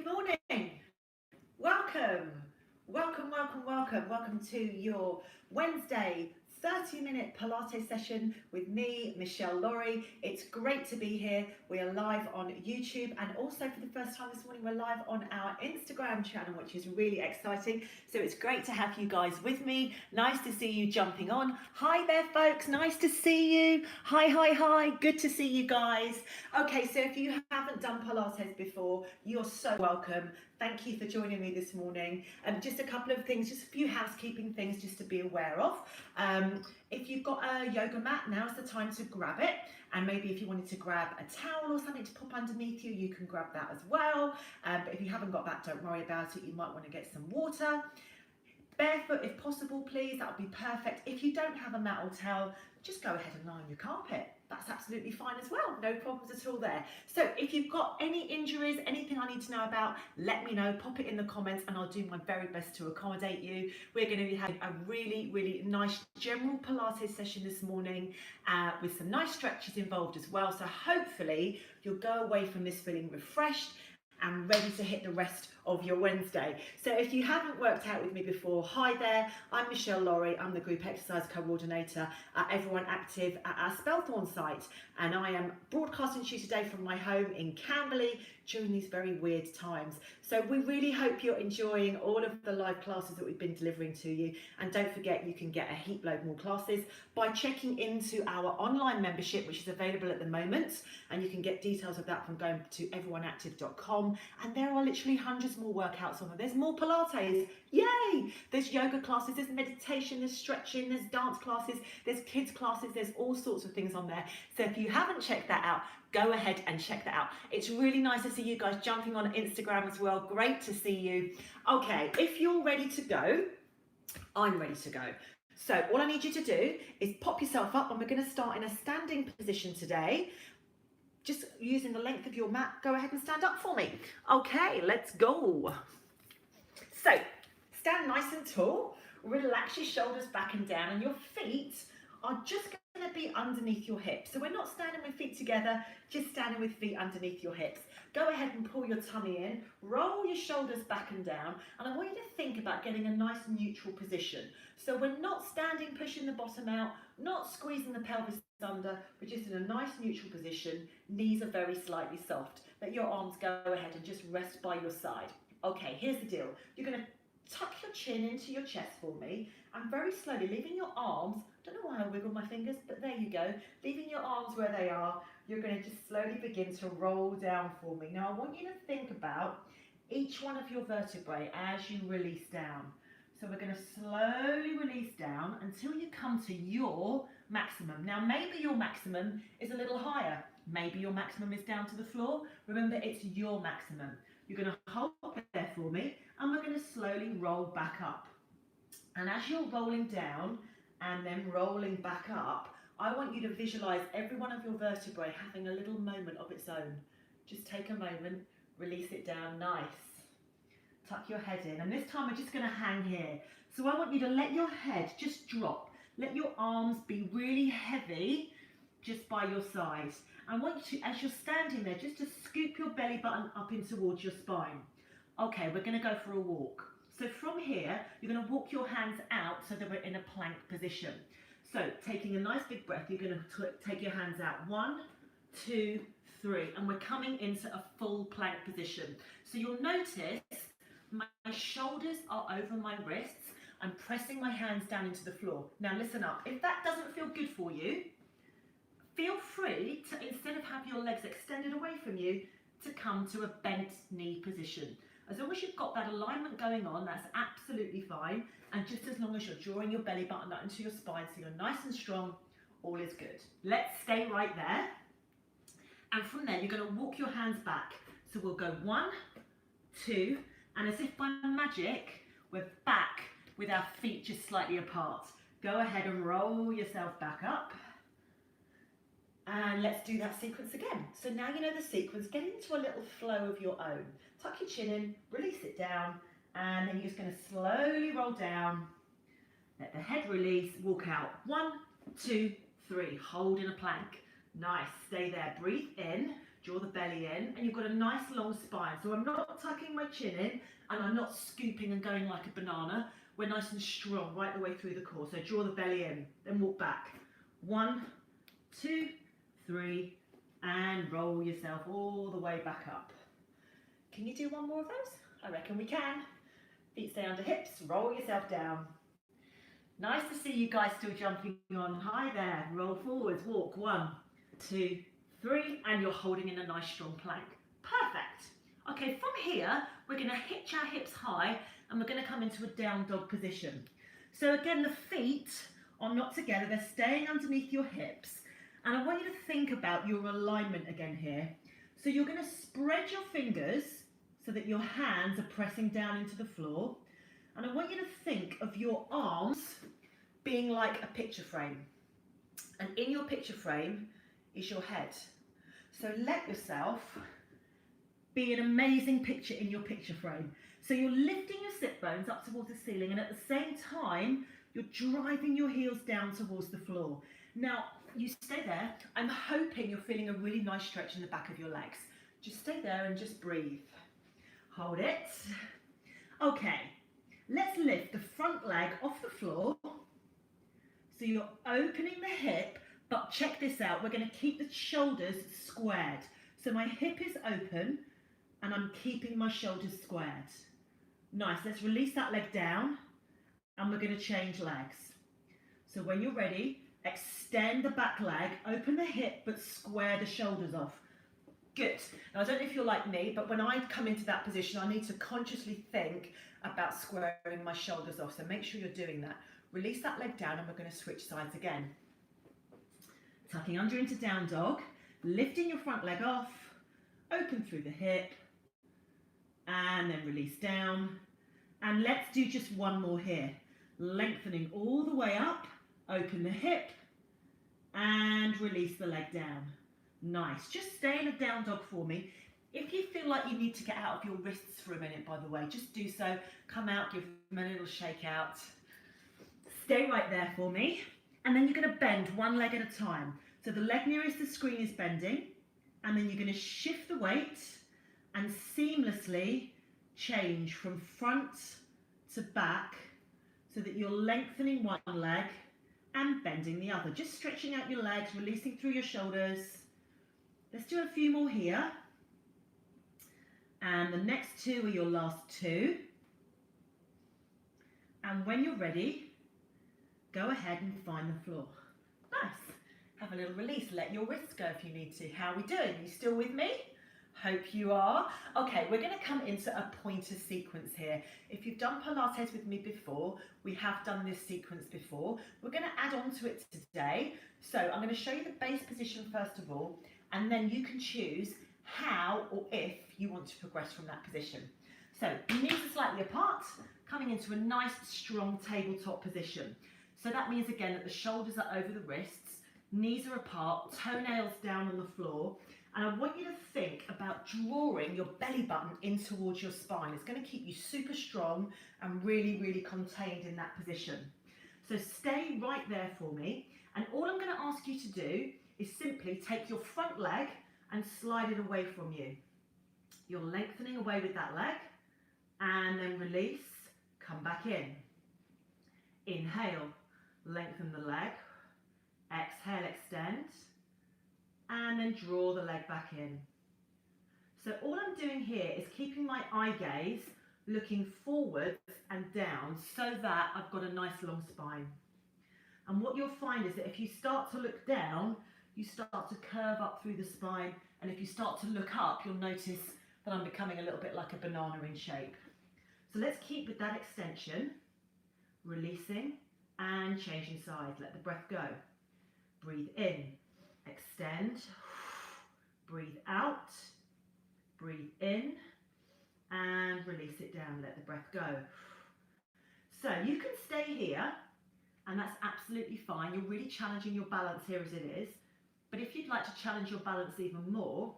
Good morning. Welcome to your Wednesday 30-minute Pilates session with me, Michelle Laurie. It's great to be here. We are live on YouTube, and also for the first time this morning, we're live on our Instagram channel, which is really exciting. So it's great to have you guys with me. Nice to see you jumping on. Hi there, folks. Nice to see you. Hi. Good to see you guys. Okay, so if you haven't done Pilates before, you're so welcome. Thank you for joining me this morning. Just a couple of things, just a few housekeeping things just to be aware of. If you've got a yoga mat, now's the time to grab it. And maybe if you wanted to grab a towel or something to pop underneath you, you can grab that as well. But if you haven't got that, don't worry about it. You might want to get some water. Barefoot if possible, please. That would be perfect. If you don't have a mat or towel, just go ahead and lie on your carpet. That's absolutely fine as well. No problems at all there. So if you've got any injuries, anything I need to know about, let me know. Pop it in the comments and I'll do my very best to accommodate you. We're going to be having a really nice general Pilates session this morning with some nice stretches involved as well. So hopefully you'll go away from this feeling refreshed and ready to hit the rest of your Wednesday. So if you haven't worked out with me before, hi there, I'm Michelle Laurie. I'm the Group Exercise Coordinator at Everyone Active at our Spelthorne site. And I am broadcasting to you today from my home in Camberley during these very weird times. So we really hope you're enjoying all of the live classes that we've been delivering to you. And don't forget, you can get a heap load more classes by checking into our online membership, which is available at the moment. And you can get details of that from going to everyoneactive.com. And there are literally hundreds more workouts on there. There's more Pilates, yay! There's yoga classes, there's meditation, there's stretching, there's dance classes, there's kids classes, there's all sorts of things on there. So if you haven't checked that out, go ahead and check that out. It's really nice to see you guys jumping on Instagram as well. Great to see you. Okay, if you're ready to go, I'm ready to go. So all I need you to do is pop yourself up, and we're going to start in a standing position today. Just using the length of your mat, go ahead and stand up for me. Okay, let's go. So, stand nice and tall, relax your shoulders back and down, and your feet are just going to be underneath your hips. So we're not standing with feet together, just standing with feet underneath your hips. Go ahead and pull your tummy in, roll your shoulders back and down, and I want you to think about getting a nice neutral position. So we're not standing, pushing the bottom out, not squeezing the pelvis under, but just in a nice neutral position. Knees are very slightly soft. Let your arms go ahead and just rest by your side. Okay, here's the deal. You're going to tuck your chin into your chest for me, and very slowly, leaving your arms, don't know why I wiggle my fingers, but there you go, leaving your arms where they are, you're going to just slowly begin to roll down for me. Now I want you to think about each one of your vertebrae as you release down. So we're going to slowly release down until you come to your maximum. Now maybe your maximum is a little higher. Maybe your maximum is down to the floor. Remember, it's your maximum. You're going to hold there for me, and we're going to slowly roll back up. And as you're rolling down and then rolling back up, I want you to visualize every one of your vertebrae having a little moment of its own. Just take a moment, release it down, nice. Tuck your head in, and this time we're just going to hang here. So I want you to let your head just drop. Let your arms be really heavy just by your sides. I want you to, as you're standing there, just to scoop your belly button up in towards your spine. Okay, we're going to go for a walk. So from here, you're going to walk your hands out so that we're in a plank position. So taking a nice big breath, you're going to take your hands out. 1, 2, 3, and we're coming into a full plank position. So you'll notice my shoulders are over my wrists. I'm pressing my hands down into the floor. Now listen up. If that doesn't feel good for you, feel free to, instead of have your legs extended away from you, to come to a bent knee position. As long as you've got that alignment going on, that's absolutely fine. And just as long as you're drawing your belly button out into your spine so you're nice and strong, all is good. Let's stay right there. And from there, you're going to walk your hands back. So we'll go 1, 2, and as if by magic, we're back with our feet just slightly apart. Go ahead and roll yourself back up. And let's do that sequence again. So now you know the sequence. Get into a little flow of your own. Tuck your chin in, release it down, and then you're just going to slowly roll down. Let the head release, walk out. 1, 2, 3. Hold in a plank. Nice. Stay there. Breathe in. Draw the belly in, and you've got a nice long spine. So I'm not tucking my chin in, and I'm not scooping and going like a banana. We're nice and strong right the way through the core. So draw the belly in, then walk back. 1, 2, 3, and roll yourself all the way back up. Can you do one more of those? I reckon we can. Feet stay under hips, roll yourself down. Nice to see you guys still jumping on. Hi there, roll forwards, walk. 1, 2, 3, and you're holding in a nice strong plank. Perfect. Okay, from here, we're gonna hitch our hips high and we're gonna come into a down dog position. So again, the feet are not together, they're staying underneath your hips. And I want you to think about your alignment again here. So you're gonna spread your fingers so that your hands are pressing down into the floor. And I want you to think of your arms being like a picture frame. And in your picture frame is your head. So let yourself be an amazing picture in your picture frame. So you're lifting your sit bones up towards the ceiling, and at the same time, you're driving your heels down towards the floor. Now, you stay there. I'm hoping you're feeling a really nice stretch in the back of your legs. Just stay there and just breathe. Hold it. Okay, let's lift the front leg off the floor. So you're opening the hip, but check this out. We're going to keep the shoulders squared. So my hip is open and I'm keeping my shoulders squared. Nice, let's release that leg down and we're going to change legs. So when you're ready, extend the back leg, open the hip, but square the shoulders off. Good. Now, I don't know if you're like me, but when I come into that position, I need to consciously think about squaring my shoulders off. So make sure you're doing that. Release that leg down and we're going to switch sides again. Tucking under into down dog, lifting your front leg off, open through the hip, and then release down. And let's do just one more here. Lengthening all the way up, open the hip, and release the leg down. Nice. Just stay in a down dog for me. If you feel like you need to get out of your wrists for a minute, by the way, just do so. Come out, give them a little shake out. Stay right there for me. And then you're going to bend one leg at a time. So the leg nearest the screen is bending, and then you're going to shift the weight and seamlessly change from front to back so that you're lengthening one leg and bending the other. Just stretching out your legs, releasing through your shoulders. Let's do a few more here. And the next two are your last two. And when you're ready, go ahead and find the floor. Nice. Have a little release. Let your wrists go if you need to. How are we doing? Are you still with me? Hope you are. Okay, we're going to come into a pointer sequence here. If you've done Pilates with me before, we have done this sequence before. We're going to add on to it today. So I'm going to show you the base position first of all, and then you can choose how or if you want to progress from that position. So knees are slightly apart, coming into a nice strong tabletop position. So that means again that the shoulders are over the wrists, knees are apart, toenails down on the floor. And I want you to think about drawing your belly button in towards your spine. It's going to keep you super strong and really, really contained in that position. So stay right there for me. And all I'm going to ask you to do is simply take your front leg and slide it away from you. You're lengthening away with that leg and then release, come back in. Inhale, lengthen the leg. Exhale, extend. And then draw the leg back in. So all I'm doing here is keeping my eye gaze looking forwards and down so that I've got a nice long spine. And what you'll find is that if you start to look down, you start to curve up through the spine. And if you start to look up, you'll notice that I'm becoming a little bit like a banana in shape. So let's keep with that extension, releasing and changing sides. Let the breath go. Breathe in. Extend, breathe out, breathe in, and release it down, let the breath go. So you can stay here, and that's absolutely fine. You're really challenging your balance here as it is. But if you'd like to challenge your balance even more,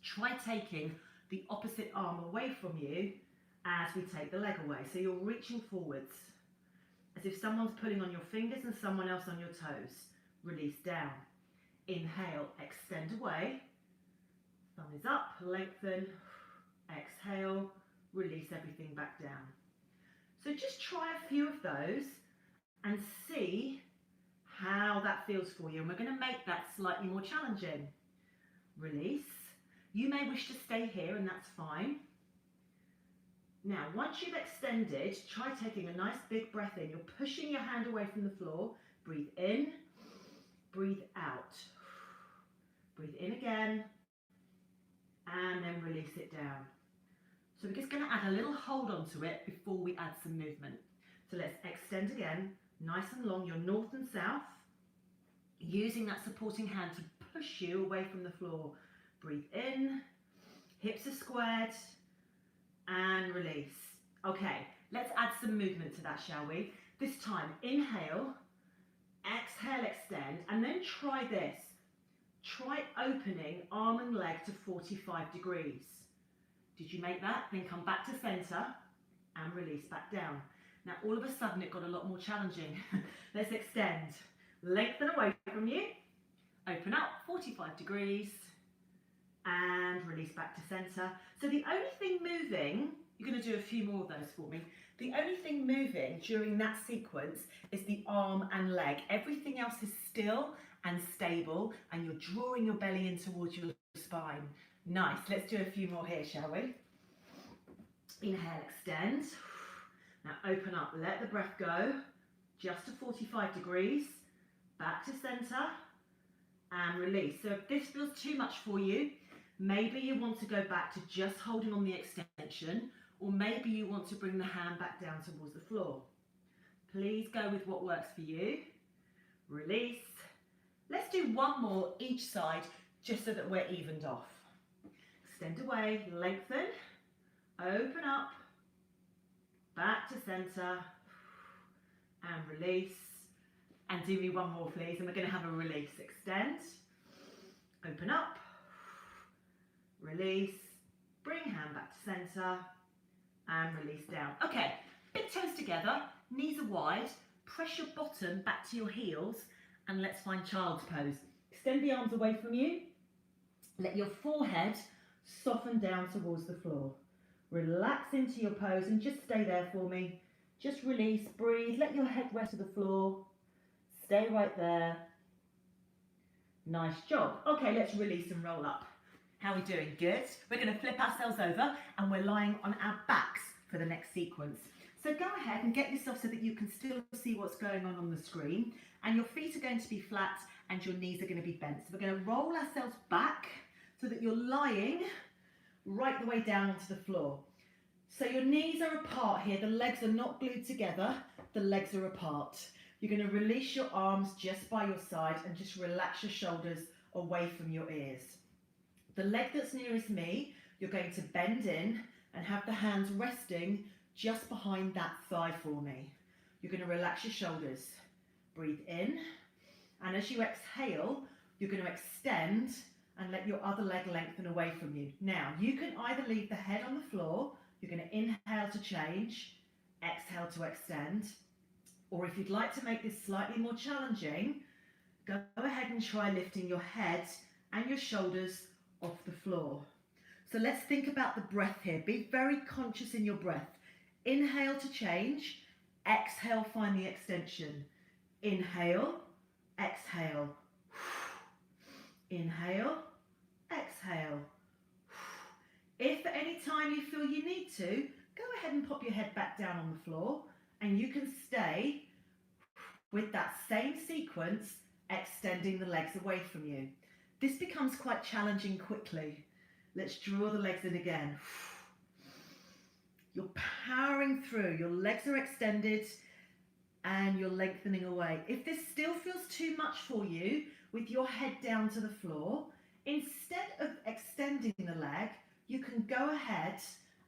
try taking the opposite arm away from you as we take the leg away. So you're reaching forwards, as if someone's pulling on your fingers and someone else on your toes. Release down. Inhale, extend away, Thumb is up, lengthen, exhale, release everything back down. So just try a few of those and see how that feels for you. And we're going to make that slightly more challenging. Release. You may wish to stay here, and that's fine. Now, once you've extended, try taking a nice big breath in. You're pushing your hand away from the floor. Breathe in, breathe out. Breathe in again, and then release it down. So we're just going to add a little hold onto it before we add some movement. So let's extend again, nice and long, your north and south, using that supporting hand to push you away from the floor. Breathe in, hips are squared, and release. Okay, let's add some movement to that, shall we? This time, inhale, exhale, extend, and then try this. Try opening arm and leg to 45 degrees. Did you make that? Then come back to center and release back down. Now, all of a sudden, it got a lot more challenging. Let's extend. Lengthen away from you. Open up 45 degrees and release back to center. So the only thing moving, you're going to do a few more of those for me. The only thing moving during that sequence is the arm and leg. Everything else is still and stable, and you're drawing your belly in towards your spine. Nice. Let's do a few more here, shall we? Inhale, extend. Now open up, let the breath go. Just to 45 degrees. Back to center and release. So if this feels too much for you, maybe you want to go back to just holding on the extension, or maybe you want to bring the hand back down towards the floor. Please go with what works for you. Release. Let's do one more each side, just so that we're evened off. Extend away, lengthen, open up, back to center, and release. And do me one more, please, and we're going to have a release. Extend, open up, release, bring hand back to center, and release down. Okay, big toes together, knees are wide, press your bottom back to your heels, and let's find child's pose. Extend the arms away from you, let your forehead soften down towards the floor. Relax into your pose and just stay there for me. Just release, breathe, let your head rest to the floor. Stay right there. Nice job. Okay, let's release and roll up. How are we doing? Good. We're going to flip ourselves over and we're lying on our backs for the next sequence. So go ahead and get yourself so that you can still see what's going on the screen, and your feet are going to be flat and your knees are going to be bent. So we're going to roll ourselves back so that you're lying right the way down onto the floor. So your knees are apart here. The legs are not glued together. The legs are apart. You're going to release your arms just by your side and just relax your shoulders away from your ears. The leg that's nearest me, you're going to bend in and have the hands resting just behind that thigh for me. You're going to relax your shoulders. Breathe in, and as you exhale, you're going to extend and let your other leg lengthen away from you. Now, you can either leave the head on the floor, you're going to inhale to change, exhale to extend, or if you'd like to make this slightly more challenging, go ahead and try lifting your head and your shoulders off the floor. So let's think about the breath here. Be very conscious in your breath. Inhale to change, exhale, find the extension. Inhale, exhale. Inhale, exhale. If at any time you feel you need to, go ahead and pop your head back down on the floor, and you can stay with that same sequence, extending the legs away from you. This becomes quite challenging quickly. Let's draw the legs in again. You're powering through, your legs are extended and you're lengthening away. If this still feels too much for you, with your head down to the floor, instead of extending the leg, you can go ahead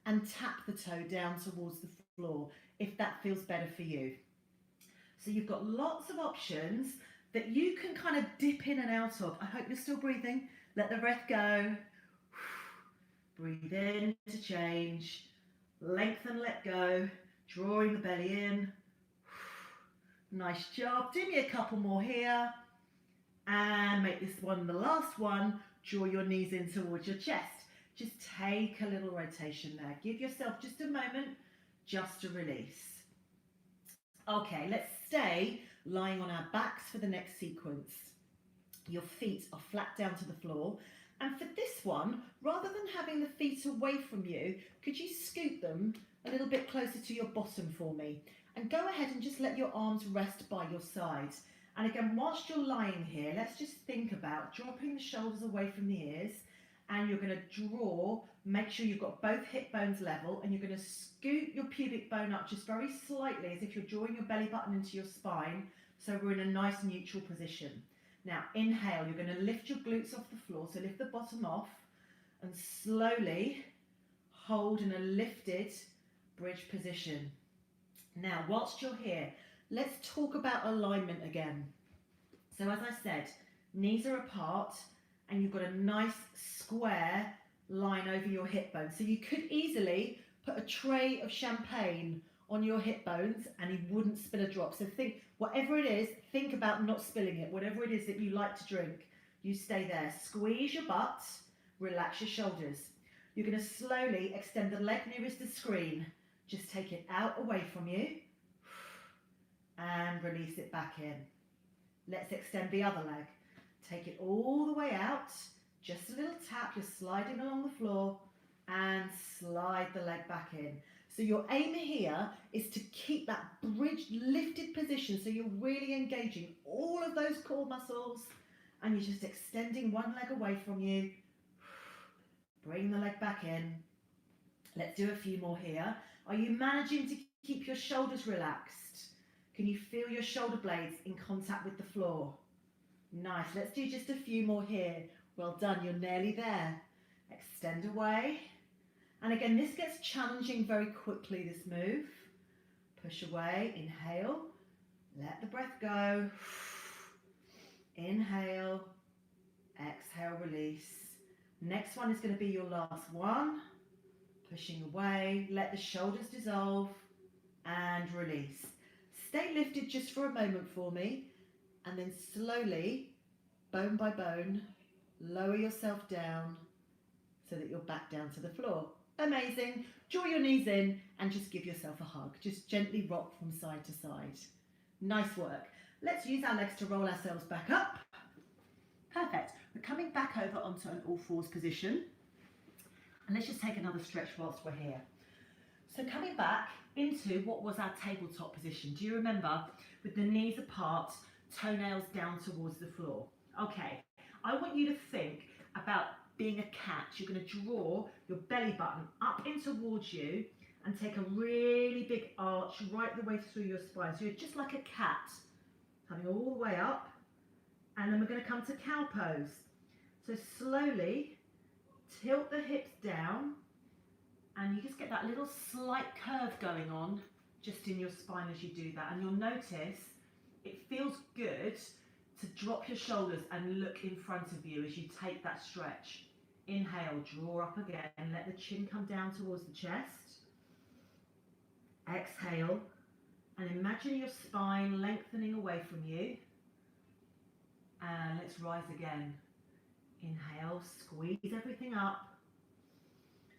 and tap the toe down towards the floor if that feels better for you. So you've got lots of options that you can kind of dip in and out of. I hope you're still breathing. Let the breath go. Breathe in to change. Lengthen, let go. Drawing the belly in. Nice job. Do me a couple more here. And make this one the last one. draw your knees in towards your chest. Just take a little rotation there. Give yourself just a moment just to release. Okay, let's stay lying on our backs for the next sequence. Your feet are flat down to the floor. And for this one, rather than having the feet away from you, could you scoot them a little bit closer to your bottom for me? And go ahead and just let your arms rest by your sides. And again, whilst you're lying here, let's just think about dropping the shoulders away from the ears. And you're going to draw, make sure you've got both hip bones level, and you're going to scoot your pubic bone up just very slightly as if you're drawing your belly button into your spine. So we're in a nice neutral position. Now inhale, you're going to lift your glutes off the floor, so lift the bottom off and slowly hold in a lifted bridge position. Now whilst you're here, let's talk about alignment again. So as I said, knees are apart and you've got a nice square line over your hip bones. So you could easily put a tray of champagne on your hip bones and you wouldn't spill a drop. So think, whatever it is, think about not spilling it. Whatever it is that you like to drink, you stay there. Squeeze your butt, relax your shoulders. You're going to slowly extend the leg nearest the screen. Just take it out away from you and release it back in. Let's extend the other leg. Take it all the way out. Just a little tap. You're sliding along the floor and slide the leg back in. So your aim here is to keep that bridge lifted position, so you're really engaging all of those core muscles and you're just extending one leg away from you. Bring the leg back in. Let's do a few more here. Are you managing to keep your shoulders relaxed? Can you feel your shoulder blades in contact with the floor? Nice. Let's do just a few more here. Well done. You're nearly there. Extend away. And again, this gets challenging very quickly, this move. Push away. Inhale. Let the breath go. Inhale. Exhale, release. Next one is going to be your last one. Pushing away. Let the shoulders dissolve and release. Stay lifted just for a moment for me. And then slowly, bone by bone, lower yourself down so that you're back down to the floor. Amazing. Draw your knees in and just give yourself a hug. Just gently rock from side to side. Nice work. Let's use our legs to roll ourselves back up. Perfect. We're coming back over onto an all fours position. And let's just take another stretch whilst we're here. So coming back into what was our tabletop position. Do you remember? With the knees apart, toenails down towards the floor. Okay, I want you to think about being a cat. You're going to draw your belly button up in towards you and take a really big arch right the way through your spine. So you're just like a cat, coming all the way up. And then we're going to come to cow pose. So slowly tilt the hips down and you just get that little slight curve going on just in your spine as you do that. And you'll notice it feels good to drop your shoulders and look in front of you as you take that stretch. Inhale, draw up again, let the chin come down towards the chest. Exhale, and imagine your spine lengthening away from you. And let's rise again. Inhale, squeeze everything up.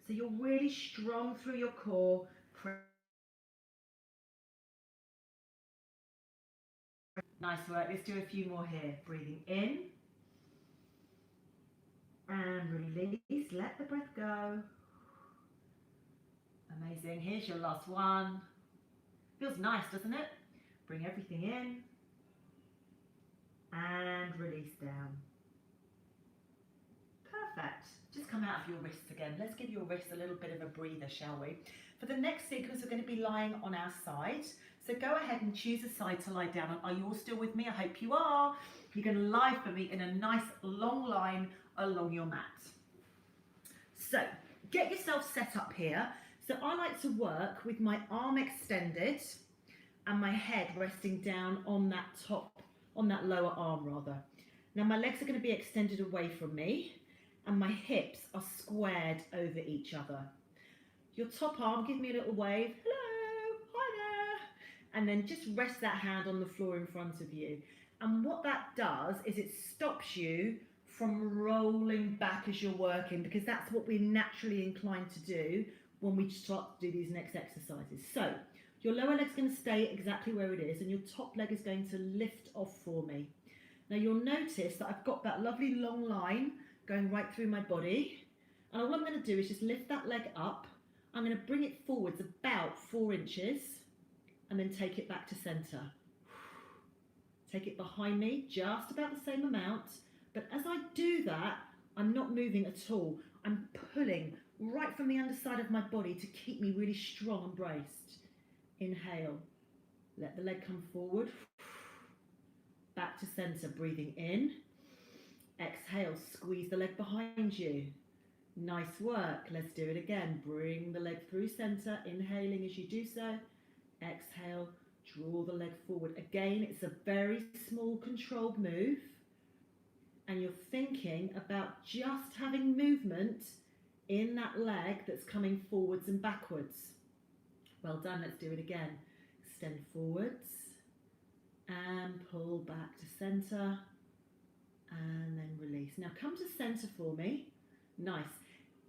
So you're really strong through your core. Nice work. Let's do a few more here. Breathing in and release. Let the breath go. Amazing. Here's your last one. Feels nice, doesn't it? Bring everything in and release down. Perfect. Just come out of your wrists again. Let's give your wrists a little bit of a breather, shall we? For the next sequence, we're going to be lying on our side. So go ahead and choose a side to lie down on. Are you all still with me? I hope you are. You're going to lie for me in a nice long line along your mat. So get yourself set up here. So I like to work with my arm extended and my head resting down on that lower arm rather. Now my legs are going to be extended away from me and my hips are squared over each other. Your top arm, give me a little wave. Hello, hi there. And then just rest that hand on the floor in front of you. And what that does is it stops you from rolling back as you're working, because that's what we're naturally inclined to do when we start to do these next exercises. So your lower leg's going to stay exactly where it is, and your top leg is going to lift off for me. Now you'll notice that I've got that lovely long line going right through my body, and all I'm going to do is just lift that leg up. I'm going to bring it forwards about 4 inches and then take it back to center. Take it behind me, just about the same amount, but as I do that, I'm not moving at all. I'm pulling right from the underside of my body to keep me really strong and braced. Inhale, let the leg come forward, back to center, breathing in. Exhale, squeeze the leg behind you. Nice work. Let's do it again. Bring the leg through center, inhaling as you do so. Exhale, draw the leg forward. Again, it's a very small controlled move, and you're thinking about just having movement in that leg that's coming forwards and backwards. Well done. Let's do it again. Extend forwards and pull back to center, and then release. Now come to center for me. Nice.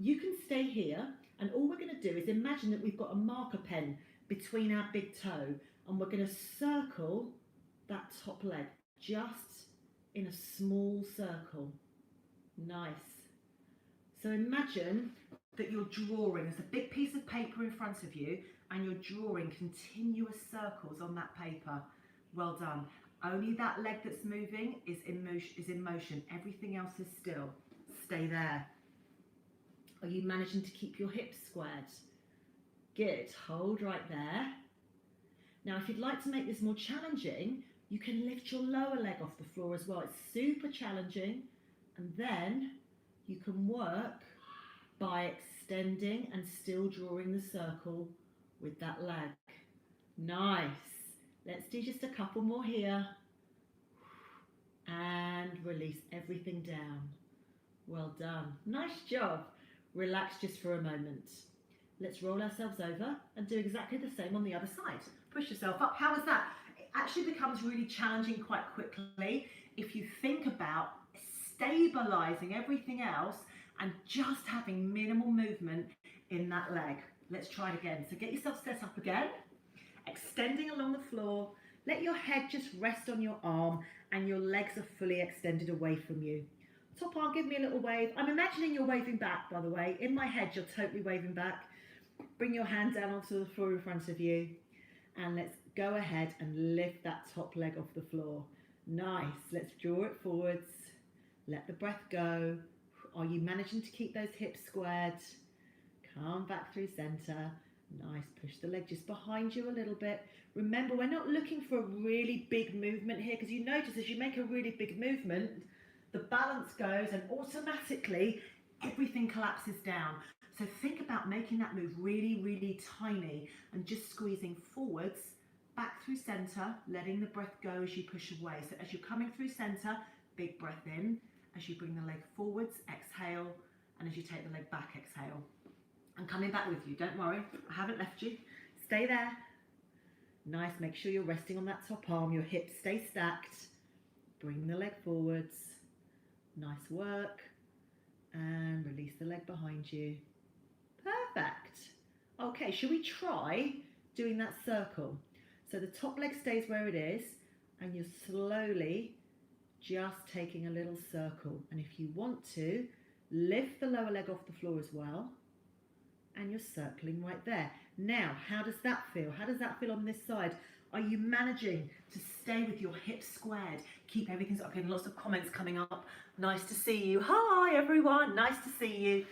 You can stay here, and all we're going to do is imagine that we've got a marker pen between our big toe, and we're going to circle that top leg just in a small circle. Nice. So imagine that you're drawing, there's a big piece of paper in front of you, and you're drawing continuous circles on that paper. Well done. Only that leg that's moving is in motion. Everything else is still. Stay there. Are you managing to keep your hips squared? Good. Hold right there. Now, if you'd like to make this more challenging, you can lift your lower leg off the floor as well. It's super challenging. And then you can work by extending and still drawing the circle with that leg. Nice. Let's do just a couple more here. And release everything down. Well done. Nice job. Relax just for a moment. Let's roll ourselves over and do exactly the same on the other side. Push yourself up. How was that? It actually becomes really challenging quite quickly if you think about stabilizing everything else and just having minimal movement in that leg. Let's try it again. So get yourself set up again, extending along the floor. Let your head just rest on your arm and your legs are fully extended away from you. Top arm, give me a little wave. I'm imagining you're waving back, by the way. In my head, you're totally waving back. Bring your hand down onto the floor in front of you. And let's go ahead and lift that top leg off the floor. Nice. Let's draw it forwards. Let the breath go. Are you managing to keep those hips squared? Come back through center. Nice. Push the leg just behind you a little bit. Remember, we're not looking for a really big movement here, because you notice as you make a really big movement, the balance goes and automatically everything collapses down. So think about making that move really, really tiny and just squeezing forwards, back through center, letting the breath go as you push away. So as you're coming through center, big breath in. As you bring the leg forwards, exhale. And as you take the leg back, exhale. I'm coming back with you, don't worry. I haven't left you. Stay there. Nice, make sure you're resting on that top arm. Your hips stay stacked. Bring the leg forwards. Nice work. And release the leg behind you. Perfect. Okay, shall we try doing that circle? So the top leg stays where it is, and you're slowly just taking a little circle. And if you want to, lift the lower leg off the floor as well, and you're circling right there. Now, how does that feel? How does that feel on this side? Are you managing to stay with your hips squared? Keep everything. I'm getting lots of comments coming up. Nice to see you. Hi everyone, nice to see you.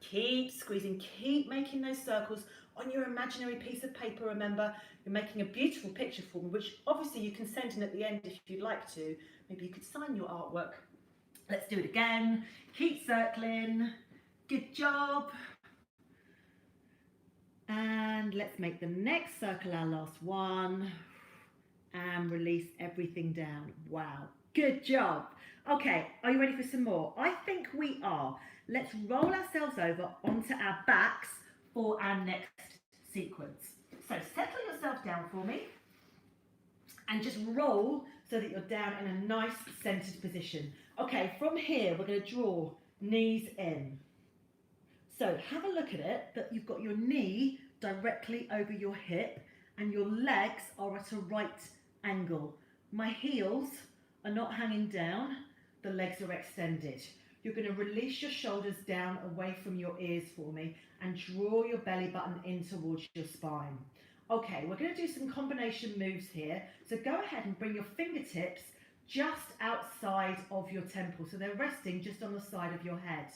Keep squeezing, keep making those circles on your imaginary piece of paper. Remember, you're making a beautiful picture for me, which obviously you can send in at the end if you'd like to. Maybe you could sign your artwork. Let's do it again. Keep circling. Good job. And let's make the next circle our last one. And release everything down. Wow, good job. Okay, are you ready for some more? I think we are. Let's roll ourselves over onto our backs for our next sequence. So settle yourself down for me and just roll so that you're down in a nice centered position. Okay, from here, we're going to draw knees in. So have a look at it, that you've got your knee directly over your hip and your legs are at a right angle. My heels are not hanging down, the legs are extended. You're going to release your shoulders down away from your ears for me and draw your belly button in towards your spine. Okay, we're going to do some combination moves here. So go ahead and bring your fingertips just outside of your temple. So they're resting just on the side of your head.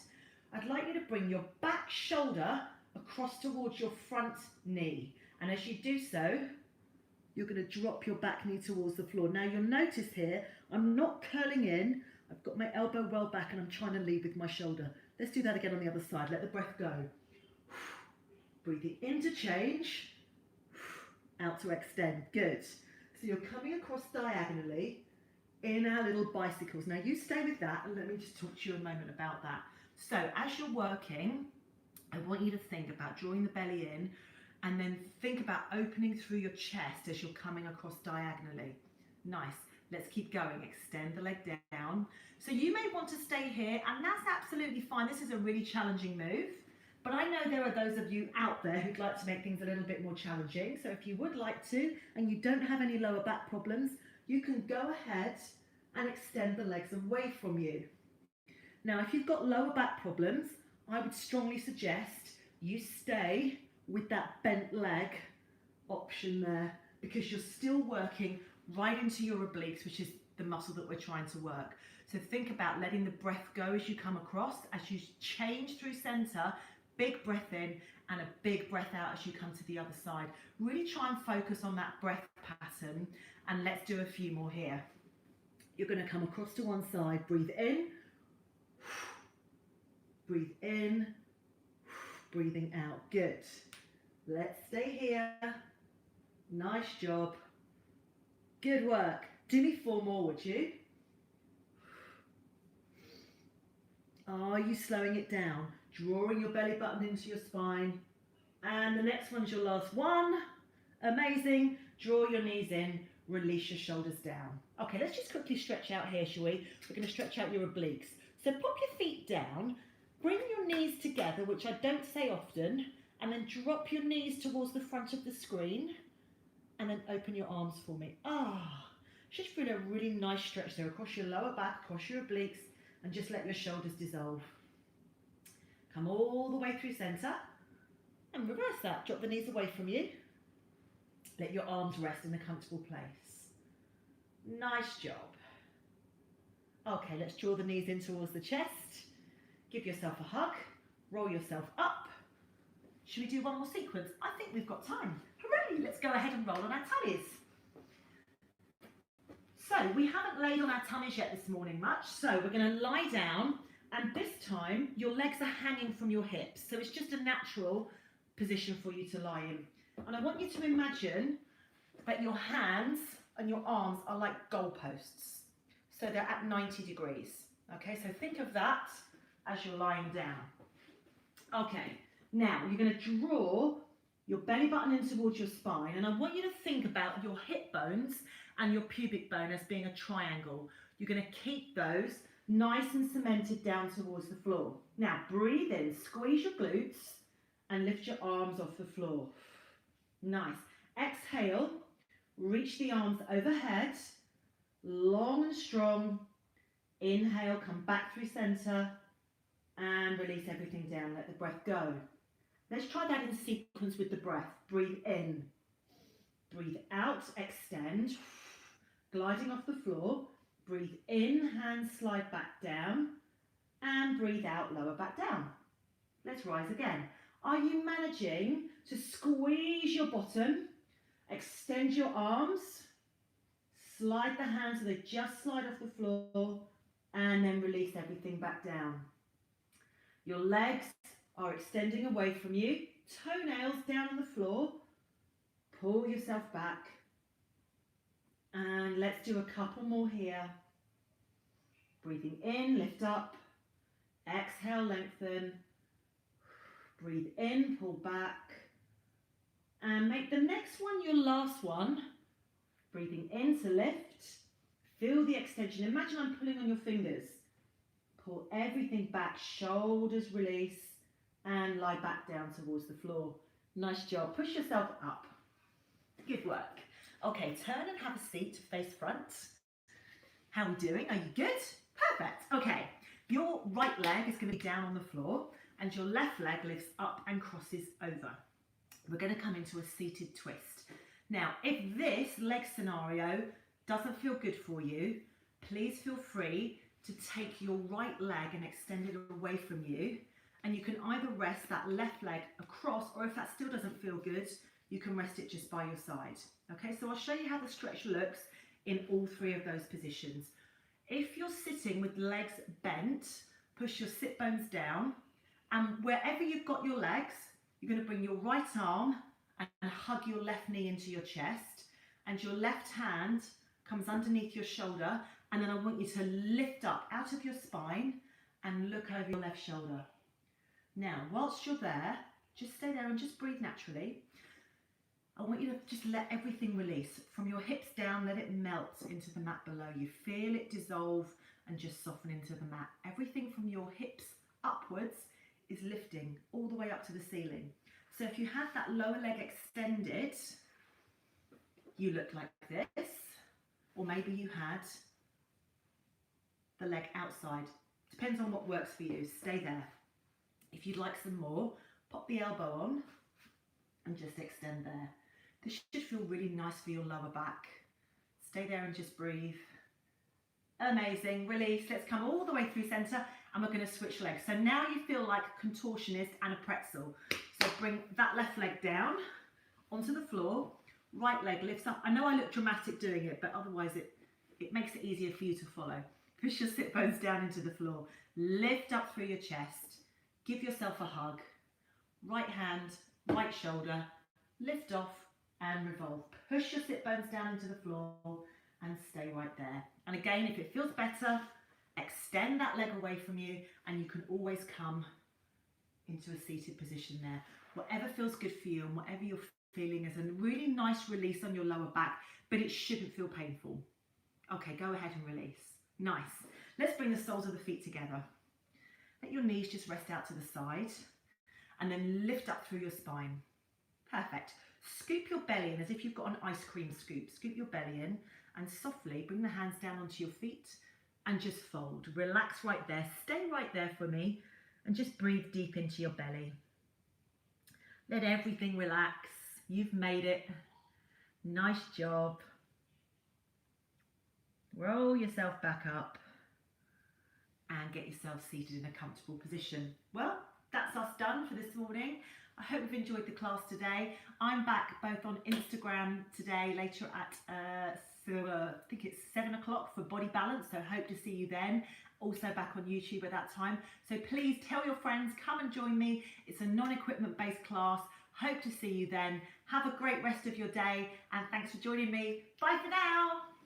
I'd like you to bring your back shoulder across towards your front knee. And as you do so, you're going to drop your back knee towards the floor. Now you'll notice here, I'm not curling in. I've got my elbow well back and I'm trying to lead with my shoulder. Let's do that again on the other side. Let the breath go. Breathing in to change, out to extend. Good. So you're coming across diagonally in our little bicycles. Now you stay with that and let me just talk to you a moment about that. So as you're working, I want you to think about drawing the belly in and then think about opening through your chest as you're coming across diagonally. Nice. Let's keep going. Extend the leg down. So you may want to stay here, and that's absolutely fine. This is a really challenging move, but I know there are those of you out there who'd like to make things a little bit more challenging. So if you would like to, and you don't have any lower back problems, you can go ahead and extend the legs away from you. Now, if you've got lower back problems, I would strongly suggest you stay with that bent leg option there, because you're still working right into your obliques, which is the muscle that we're trying to work. So think about letting the breath go as you come across, as you change through center, big breath in and a big breath out as you come to the other side. Really try and focus on that breath pattern, and let's do a few more here. You're going to come across to one side, breathe in, breathe in, breathing out. Good. Let's stay here. Nice job. Good work. Do me 4 more, would you? Are you slowing it down? Drawing your belly button into your spine. And the next one's your last one. Amazing. Draw your knees in. Release your shoulders down. Okay, let's just quickly stretch out here, shall we? We're going to stretch out your obliques. So pop your feet down. Bring your knees together, which I don't say often, and then drop your knees towards the front of the screen, and then open your arms for me. Just feel a really nice stretch there across your lower back, across your obliques, and just let your shoulders dissolve. Come all the way through center, and reverse that. Drop the knees away from you. Let your arms rest in a comfortable place. Nice job. Okay, let's draw the knees in towards the chest. Give yourself a hug, roll yourself up. Should we do one more sequence? I think we've got time. Hooray! Let's go ahead and roll on our tummies. So we haven't laid on our tummies yet this morning much, so we're going to lie down, and this time your legs are hanging from your hips, so it's just a natural position for you to lie in. And I want you to imagine that your hands and your arms are like goalposts, so they're at 90 degrees. Okay, so think of that as you're lying down. Okay, now you're going to draw your belly button in towards your spine, and I want you to think about your hip bones and your pubic bone as being a triangle. You're going to keep those nice and cemented down towards the floor. Now breathe in, squeeze your glutes and lift your arms off the floor. Nice. Exhale, reach the arms overhead, long and strong. Inhale, come back through center, and release everything down. Let the breath go. Let's try that in sequence with the breath. Breathe in, breathe out, extend, gliding off the floor. Breathe in, hands slide back down, and breathe out, lower back down. Let's rise again. Are you managing to squeeze your bottom, extend your arms, slide the hands so they just slide off the floor, and then release everything back down. Your legs are extending away from you, toenails down on the floor. Pull yourself back, and let's do a couple more here. Breathing in, lift up, exhale, lengthen, breathe in, pull back, and make the next one your last one. Breathing in to lift, Feel the extension. Imagine I'm pulling on your fingers. Pull everything back, shoulders release, and lie back down towards the floor. Nice job. Push yourself up. Good work. Okay, turn and have a seat, face front. How are we doing? Are you good? Perfect. Okay, your right leg is going to be down on the floor and your left leg lifts up and crosses over. We're going to come into a seated twist. Now, if this leg scenario doesn't feel good for you, please feel free to take your right leg and extend it away from you. And you can either rest that left leg across, or if that still doesn't feel good, you can rest it just by your side. Okay, so I'll show you how the stretch looks in all three of those positions. If you're sitting with legs bent, push your sit bones down, and wherever you've got your legs, you're going to bring your right arm and hug your left knee into your chest, and your left hand comes underneath your shoulder, and then I want you to lift up out of your spine and look over your left shoulder. Now, whilst you're there, just stay there and just breathe naturally. I want you to just let everything release. From your hips down, let it melt into the mat below you. Feel it dissolve and just soften into the mat. Everything from your hips upwards is lifting all the way up to the ceiling. So if you had that lower leg extended, you look like this. Or maybe you had the leg outside. Depends on what works for you. Stay there. If you'd like some more, pop the elbow on and just extend there. This should feel really nice for your lower back. Stay there and just breathe. Amazing. Release. Let's come all the way through center and we're going to switch legs. So now you feel like a contortionist and a pretzel. So bring that left leg down onto the floor. Right leg lifts up. I know I look dramatic doing it, but otherwise it makes it easier for you to follow. Push your sit bones down into the floor. Lift up through your chest. Give yourself a hug. Right hand, right shoulder. Lift off and revolve. Push your sit bones down into the floor and stay right there. And again, if it feels better, extend that leg away from you and you can always come into a seated position there. Whatever feels good for you and whatever you're feeling is a really nice release on your lower back, but it shouldn't feel painful. Okay, go ahead and release. Nice. Let's bring the soles of the feet together. Let your knees just rest out to the side and then lift up through your spine. Perfect. Scoop your belly in as if you've got an ice cream scoop. Scoop your belly in and softly bring the hands down onto your feet and just fold. Relax right there. Stay right there for me and just breathe deep into your belly. Let everything relax. You've made it. Nice job. Roll yourself back up and get yourself seated in a comfortable position. Well, that's us done for this morning. I hope you've enjoyed the class today. I'm back both on Instagram today, later at I think it's 7 o'clock for Body Balance, so hope to see you then. Also back on YouTube at that time. So please tell your friends, come and join me. It's a non-equipment based class. Hope to see you then. Have a great rest of your day and thanks for joining me. Bye for now.